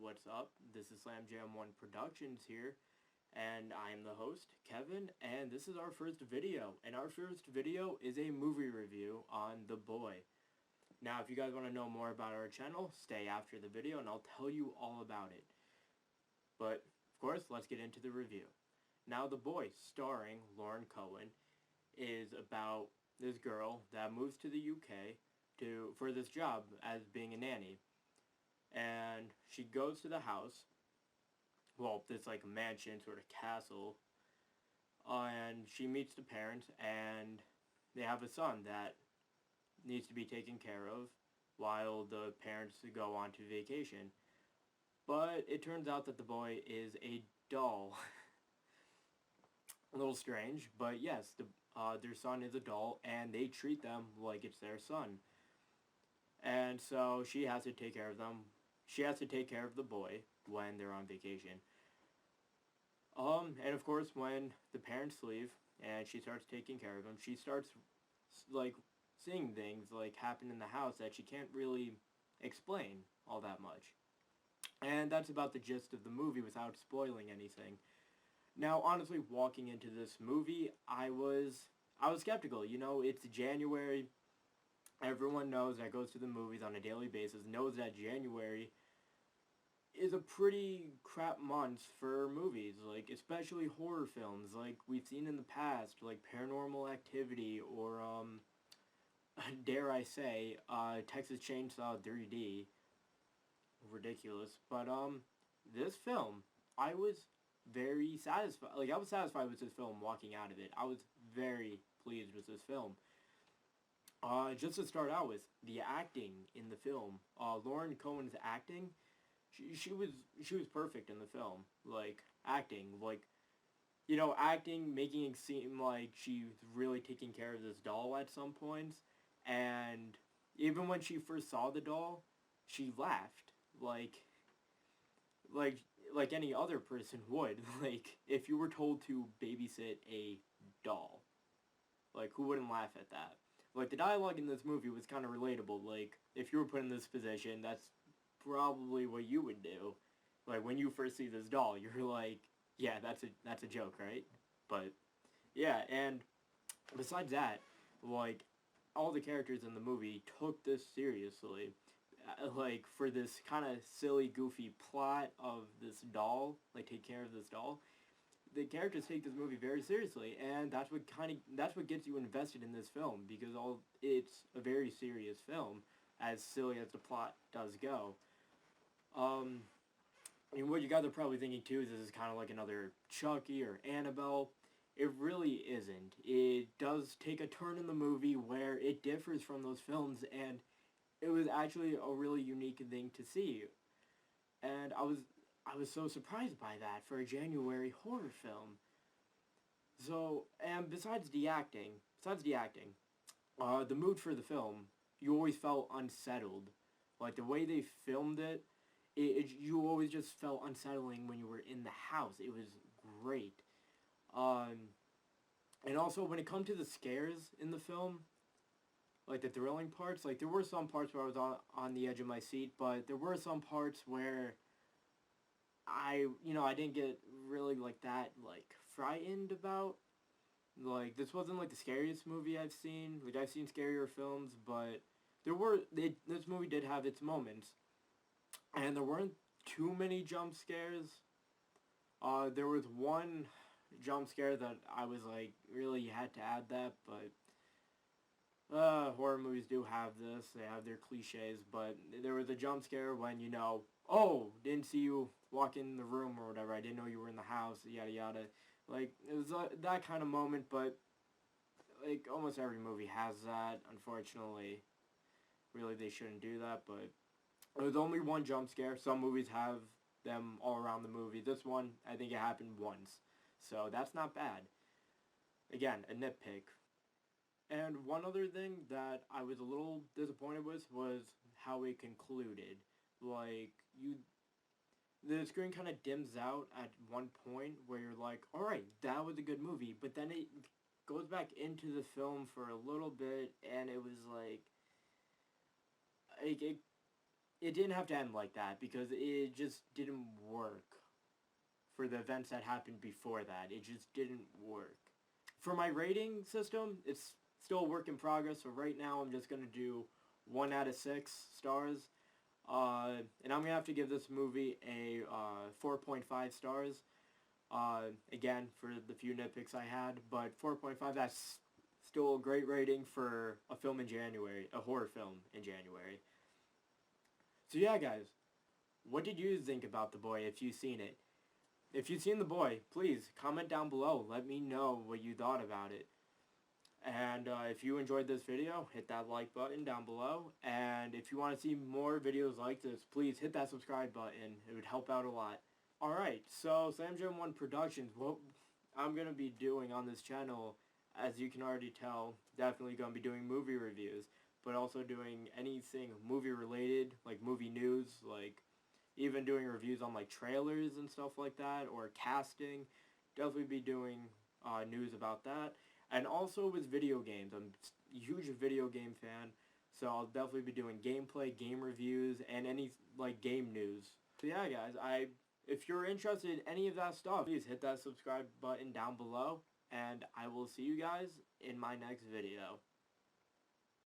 what's up? This is Slam Jam 1 Productions here, and I am the host, Kevin, and this is our first video. And our first video is a movie review on The Boy. Now, if you guys want to know more about our channel, stay after the video and I'll tell you all about it. But, of course, let's get into the review. Now, The Boy, starring Lauren Cohan, is about this girl that moves to the UK for this job as being a nanny. And she goes to the house, well, this like mansion, sort of castle, and she meets the parents, and they have a son that needs to be taken care of while the parents go on to vacation. But it turns out that the boy is a doll. A little strange, but yes, their son is a doll, and they treat them like it's their son. And so she has to take care of them. She has to take care of the boy when they're on vacation. And of course, when the parents leave and she starts taking care of them, she starts like seeing things like happen in the house that she can't really explain all that much. And that's about the gist of the movie without spoiling anything. Now, honestly, walking into this movie, I was skeptical. You know, it's January. Everyone knows that goes to the movies on a daily basis, knows that January is a pretty crap month for movies, like, especially horror films, like we've seen in the past, like Paranormal Activity, or, dare I say, Texas Chainsaw 3D. Ridiculous. But, this film, I was very satisfied, like, I was satisfied with this film walking out of it. I was very pleased with this film. Just to start out with, the acting in the film. Lauren Cohan's acting, she was perfect in the film. Like, acting, like, you know, acting, making it seem like she was really taking care of this doll at some points. And even when she first saw the doll, she laughed. Like any other person would. Like, if you were told to babysit a doll, like, who wouldn't laugh at that? Like, the dialogue in this movie was kind of relatable. Like, if you were put in this position, that's probably what you would do. Like, when you first see this doll, you're like, yeah, that's a joke, right? But, yeah, and besides that, like, all the characters in the movie took this seriously. Like, for this kind of silly, goofy plot of this doll, like, take care of this doll, the characters take this movie very seriously, and that's what gets you invested in this film, because it's a very serious film, as silly as the plot does go. And what you guys are probably thinking too is this is kind of like another Chucky or Annabelle. It really isn't. It does take a turn in the movie where it differs from those films, and it was actually a really unique thing to see. And I was so surprised by that for a January horror film. So, and besides the acting, the mood for the film, you always felt unsettled. Like, the way they filmed you always just felt unsettling when you were in the house. It was great. And also, when it comes to the scares in the film, like the thrilling parts, like, there were some parts where I was on the edge of my seat, but there were some parts where I didn't get really, like, that, like, frightened about. Like, this wasn't, like, the scariest movie I've seen. Like, I've seen scarier films, but this movie did have its moments. And there weren't too many jump scares. There was one jump scare that I was like, really, you had to add that, but horror movies do have this. They have their cliches, but there was a jump scare when, oh, didn't see you walk in the room or whatever. I didn't know you were in the house, yada yada. Like, it was that kind of moment, but, like, almost every movie has that, unfortunately. Really, they shouldn't do that, but there was only one jump scare. Some movies have them all around the movie. This one, I think it happened once. So that's not bad. Again, a nitpick. And one other thing that I was a little disappointed with was how it concluded. Like, the screen kind of dims out at one point where you're like, alright, that was a good movie, but then it goes back into the film for a little bit, and it was like it it didn't have to end like that because it just didn't work for the events that happened before that. It just didn't work. For my rating system, it's still a work in progress, so right now I'm just going to do 1 out of 6 stars. And I'm going to have to give this movie a 4.5 stars. Again, for the few nitpicks I had, but 4.5, that's still a great rating for a film in January, a horror film in January. So yeah, guys, what did you think about The Boy if you've seen it? If you've seen The Boy, please comment down below. Let me know what you thought about it. And if you enjoyed this video, hit that like button down below. And if you want to see more videos like this, please hit that subscribe button. It would help out a lot. Alright, so Slam Jam 1 Productions, what I'm going to be doing on this channel, as you can already tell, definitely going to be doing movie reviews, but also doing anything movie related, like movie news, like even doing reviews on like trailers and stuff like that, or casting. Definitely be doing news about that. And also with video games, I'm a huge video game fan, so I'll definitely be doing gameplay, game reviews, and any like game news. So yeah, guys, if you're interested in any of that stuff, please hit that subscribe button down below, and I will see you guys in my next video.